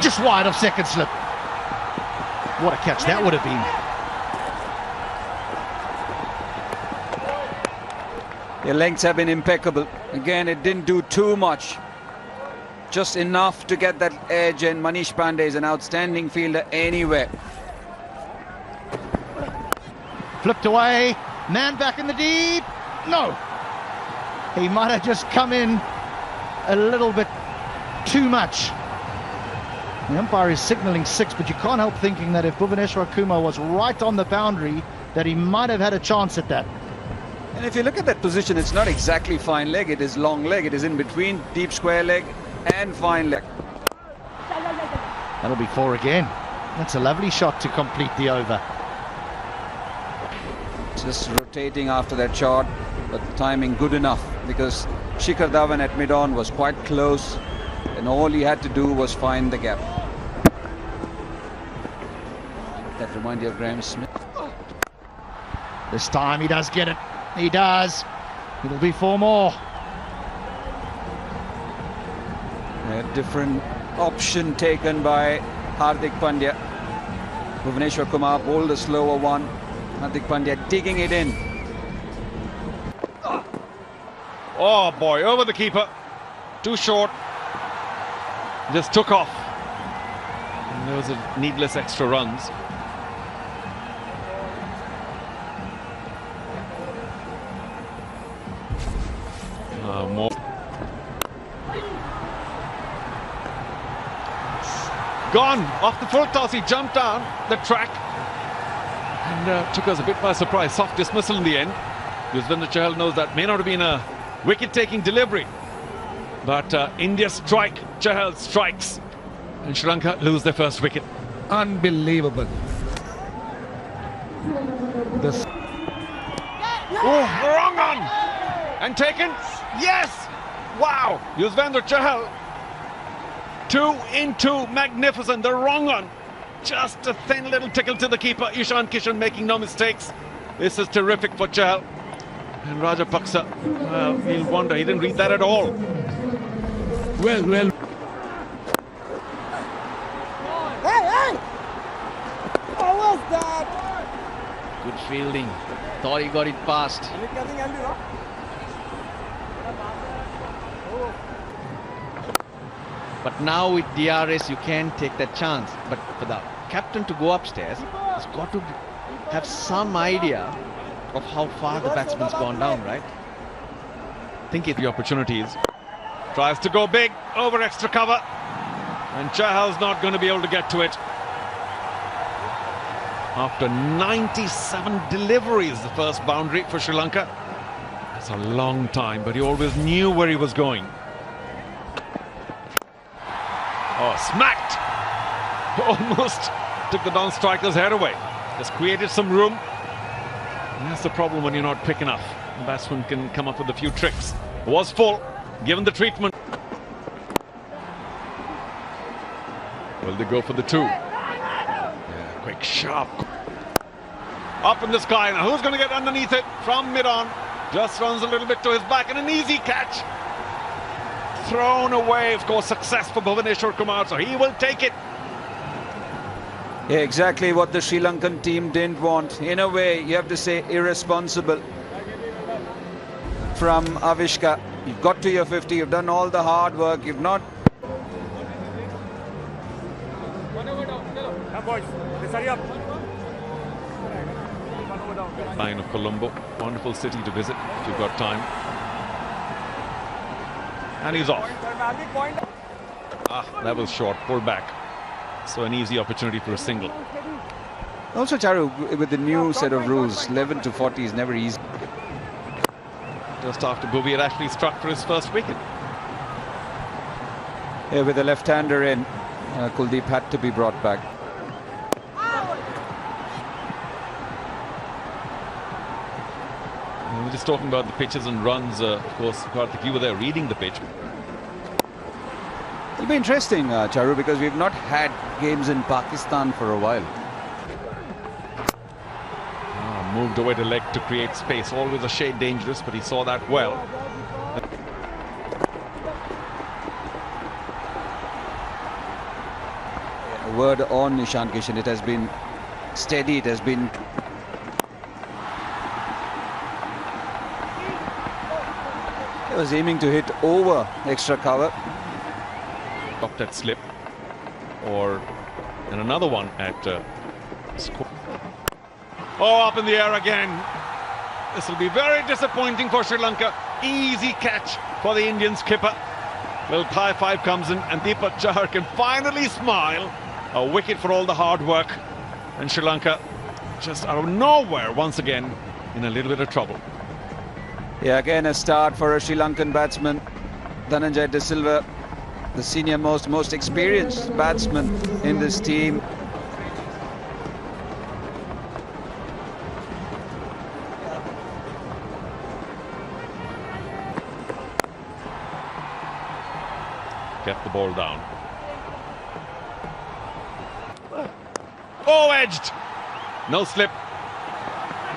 Just wide of second slip. What a catch that would have been. Their lengths have been impeccable. Again, it didn't do too much. Just enough to get that edge, and Manish Pandey is an outstanding fielder anyway. Flipped away. Man back in the deep. No. He might have just come in a little bit too much. The umpire is signalling 6, but you can't help thinking that if Bhuvaneshwar Kumar was right on the boundary, that he might have had a chance at that. And if you look at that position, it's not exactly fine leg, it is long leg. It is in between deep square leg and fine leg. That'll be 4 again. That's a lovely shot to complete the over. Just rotating after that shot, but the timing good enough because Shikhar Dhawan at mid-on was quite close, and all he had to do was find the gap. That reminds you of Graham Smith. This time he does get it. He does. It'll be 4 more. A different option taken by Hardik Pandya. Bhuvaneshwar Kumar bowled a slower one. Hardik Pandya digging it in. Oh boy, over the keeper. Too short. Just took off. And there was a needless extra runs. More. Gone off the full toss. He jumped down the track and took us a bit by surprise. Soft dismissal in the end. Yuzvendra Chahal knows that may not have been a wicket-taking delivery, but India strike. Chahal strikes, and Sri Lanka lose their first wicket. Unbelievable. This. Oh, wrong on, and taken. Yes! Wow! Yuzvendra Chahal. 2 in 2, magnificent. The wrong on. Just a thin little tickle to the keeper. Ishan Kishan making no mistakes. This is terrific for Chahal. And Rajapaksa, well, he'll wonder. He didn't read that at all. Well. Hey! What was that? Good fielding. Thought he got it past. But now with DRS, you can take that chance. But for the captain to go upstairs, he's got to have some idea of how far the batsman's gone down, right? Think it the opportunities. Tries to go big over extra cover, and Chahal's not going to be able to get to it. After 97 deliveries, the first boundary for Sri Lanka. It's a long time, but he always knew where he was going. Oh, smacked! Almost took the down-striker's head away. Just created some room. And that's the problem when you're not quick enough. The batsman can come up with a few tricks. It was full, given the treatment. Will they go for the 2? Yeah, quick, sharp. Up in the sky. Now who's going to get underneath it from mid-on? Just runs a little bit to his back, and an easy catch. Thrown away, of course, success for Bhuvaneshwar Kumar, so he will take it. Yeah, exactly what the Sri Lankan team didn't want. In a way, you have to say irresponsible from Avishka. You've got to your 50, you've done all the hard work, you've not... Line of Colombo, wonderful city to visit if you've got time. And he's off. That was short, pulled back. So an easy opportunity for a single. Also, Charu, with the new set of rules, 11 to 40 is never easy. Just after Bhuvi had actually struck for his first wicket. Yeah, with the left-hander in, Kuldeep had to be brought back. We were just talking about the pitches and runs. Of course, Karthik, you were there reading the pitch. It'll be interesting, Charu, because we've not had games in Pakistan for a while. Moved away to leg to create space. Always a shade dangerous, but he saw that well. A word on Nishan Kishan. It has been steady. It has been... He was aiming to hit over extra cover. Off that slip. And another one at score. Oh, up in the air again. This will be very disappointing for Sri Lanka. Easy catch for the Indian skipper. Little high five comes in and Deepak Chahar can finally smile. A wicket for all the hard work. And Sri Lanka just out of nowhere once again in a little bit of trouble. Yeah, again a start for a Sri Lankan batsman. Dhananjay De Silva, the senior most experienced batsman in this team. Get the ball down. Oh, edged! No slip.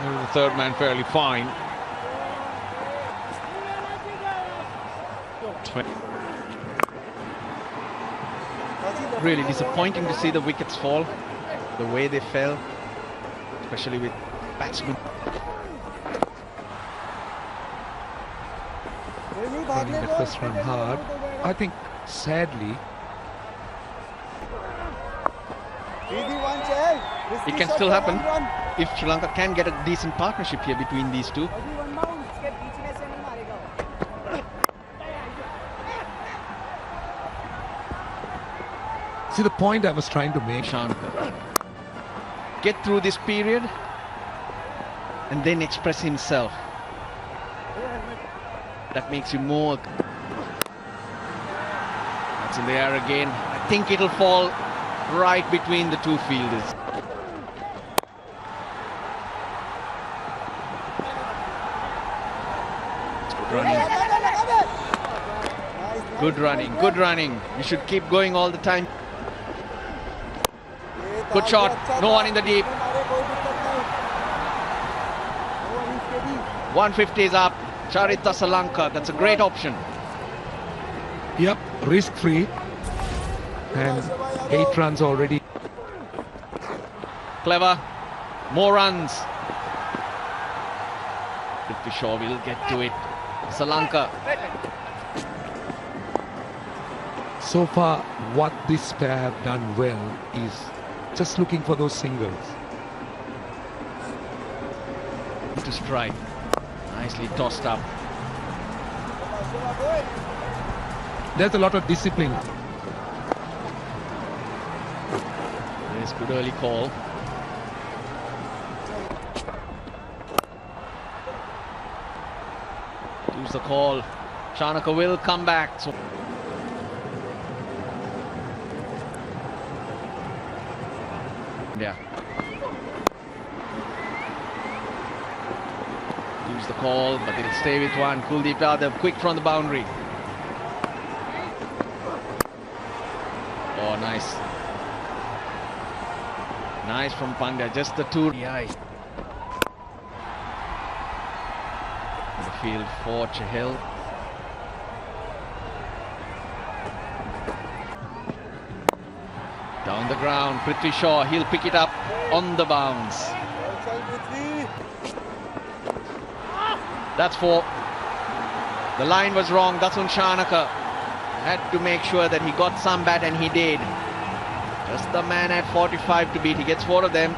The third man fairly fine. Really disappointing to see the wickets fall, the way they fell, especially with batsmen. Running the first run hard. I think, sadly, it can still happen if Sri Lanka can get a decent partnership here between these two. see the point I was trying to make. Shankar. Get through this period and then express himself. That makes you more. That's in the air again. I think it'll fall right between the two fielders. Good running. Good running, good running. You should keep going all the time. Good shot. No one in the deep. 150 is up. Charita Salanka. That's a great option. Yep, risk-free. And 8 runs already. Clever. More runs. Prithvi Shaw will get to it. Salanka. So far, what this pair have done well is just looking for those singles. To strike. Nicely tossed up. There's a lot of discipline. Yes, good early call. Use the call. Shanaka will come back. So yeah. Use the call, but it'll stay with one. Kuldeep Yadav quick from the boundary. Oh, nice. Nice from Pandya, just the two. Yeah. The field for Chahal. Down the ground, Prithvi Shaw, he'll pick it up on the bounce. That's 4. The line was wrong, that's on Shanaka. Had to make sure that he got some bat, and he did. Just the man at 45 to beat. He gets 4 of them.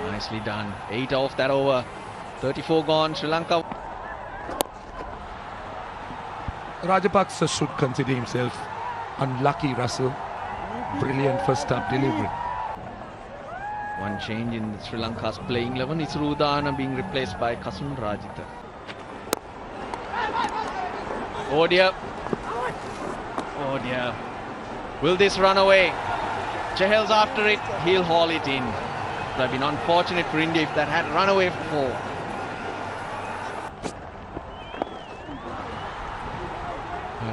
Nicely done. 8 off that over. 34 gone. Sri Lanka. Rajapaksa should consider himself unlucky, Russell. Brilliant first up delivery. One change in Sri Lanka's playing 11. It's Rudana being replaced by Kasun Rajitha. Oh dear. Oh dear. Will this run away? Chahal's after it. He'll haul it in. It would have been unfortunate for India if that had run away for 4.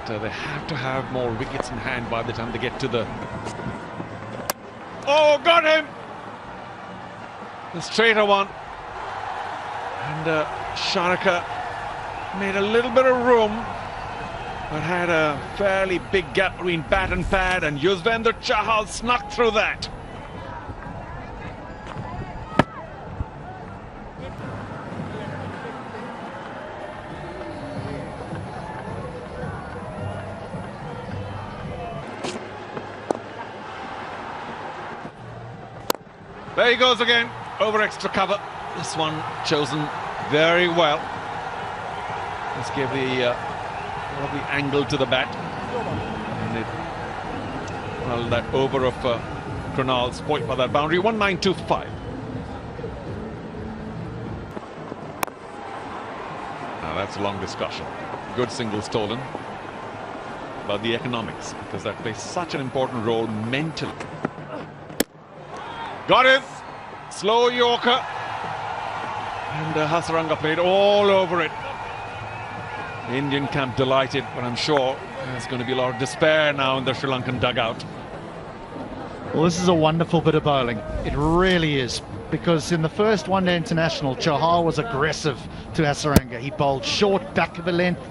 But they have to have more wickets in hand by the time they get to the... Oh, got him! The straighter one. And Shanaka made a little bit of room. but had a fairly big gap between bat and pad, and Yuzvendra Chahal snuck through that. There he goes again, over extra cover. This one chosen very well. Let's give the lovely angle to the bat. And well, that over of Krunal's point by that boundary, 1925. Now that's a long discussion. Good single stolen. About the economics, because that plays such an important role mentally. Got him! Slow Yorker. And Hasaranga played all over it. The Indian camp delighted, but I'm sure there's going to be a lot of despair now in the Sri Lankan dugout. Well, this is a wonderful bit of bowling. It really is. Because in the first one-day international, Chahal was aggressive to Hasaranga. He bowled short, back of a length.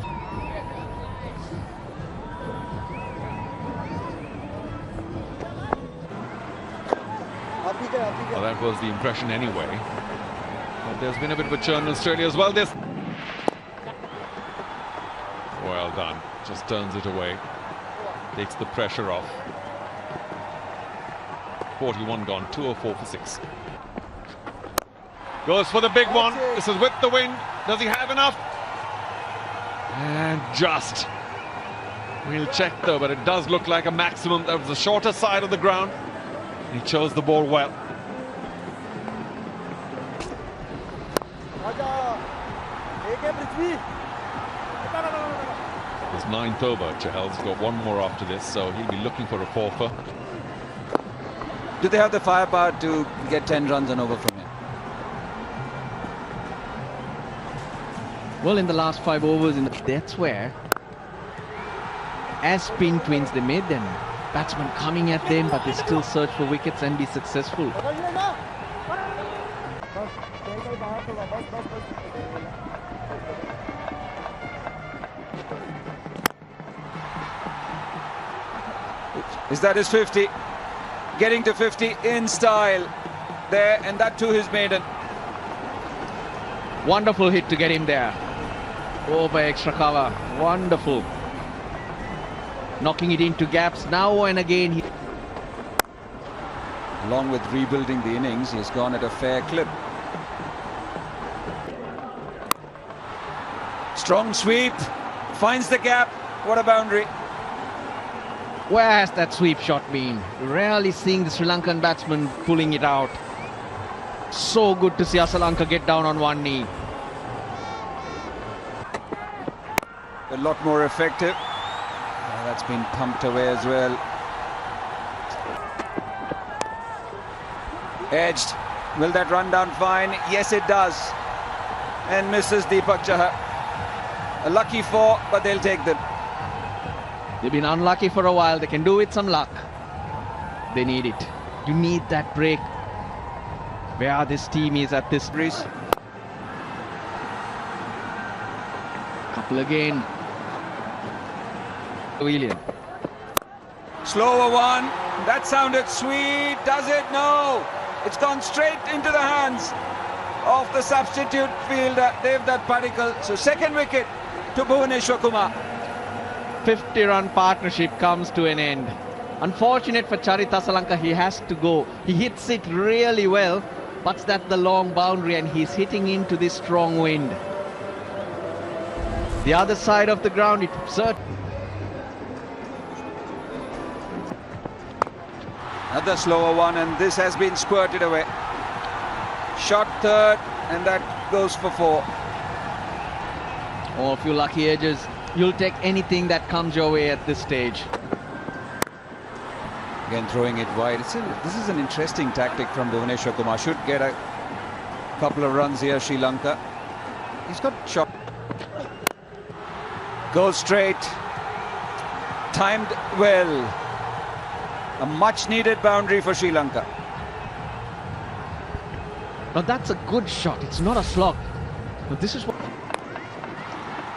Well, that was the impression anyway. But there's been a bit of a churn in Australia as well. This. Well done. Just turns it away. Takes the pressure off. 41 gone. 204 for 6. Goes for the big one. This is with the wind. Does he have enough? And just. We'll check though, but it does look like a maximum. That was the shorter side of the ground. He chose the ball well. It's 9th over. Chahal's got one more after this, so he'll be looking for a 4-fer. Do they have the firepower to get 10 runs and over from him? Well, in the last 5 overs, that's where, as spin twins they made them, batsmen coming at them, but they still search for wickets and be successful. Is that his 50? Getting to 50 in style there, and that too his maiden. Wonderful hit to get him there. Oh, by extra cover. Wonderful. Knocking it into gaps now and again. Along with rebuilding the innings, he's gone at a fair clip. Strong sweep, finds the gap. What a boundary. Where has that sweep shot been? Rarely seeing the Sri Lankan batsman pulling it out. So good to see Asalanka get down on one knee. A lot more effective. That's been pumped away as well. Edged. Will that run down fine? Yes, it does. And misses Deepak Chahar. A lucky 4, but they'll take them. They've been unlucky for a while. They can do with some luck. They need it. You need that break. Where this team is at this race. Couple again. William. Slower one. That sounded sweet. Does it? No. It's gone straight into the hands of the substitute fielder, Devdutt Padikkal. So second wicket to Bhuvaneshwar Kumar. 50-run partnership comes to an end. Unfortunate for Charit Asalanka, he has to go. He hits it really well, but that's the long boundary and he's hitting into this strong wind. The other side of the ground, it's certain. Another slower one, and this has been squirted away. Shot third, and that goes for 4. Oh, a few lucky edges. You'll take anything that comes your way at this stage. Again, throwing it wide. This is an interesting tactic from Bhuvaneshwar Kumar. Should get a couple of runs here, Sri Lanka. He's got shot. Goes straight. Timed well. A much-needed boundary for Sri Lanka. Now that's a good shot. It's not a slog. But this is what...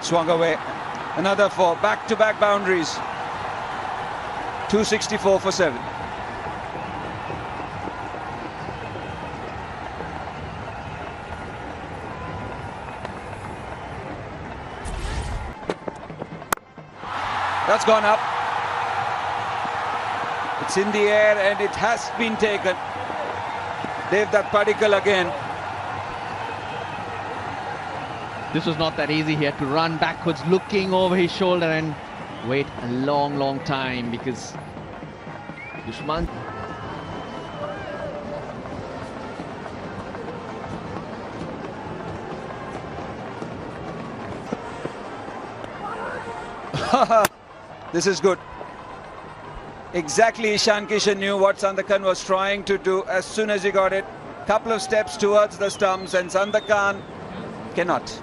Swung away. Another 4, back-to-back boundaries. 264 for 7. That's gone up. It's in the air and it has been taken. Devdutt Padikkal again. This was not that easy. He had to run backwards, looking over his shoulder and wait a long time because Dushman. This is good. Exactly, Ishan Kishan knew what Sandakan was trying to do as soon as he got it. Couple of steps towards the stumps and Sandakan cannot.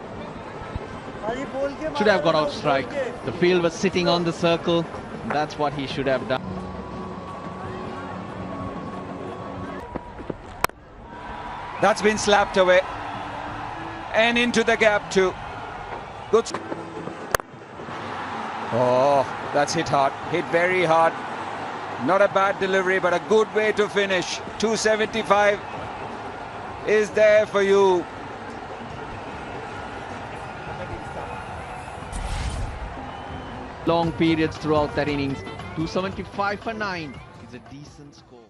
Should have got out strike. The field was sitting on the circle. That's what he should have done. That's been slapped away. And into the gap too. Good. Oh, that's hit hard. Hit very hard. Not a bad delivery, but a good way to finish. 275 is there for you. Long periods throughout that innings. 275 for 9 is a decent score.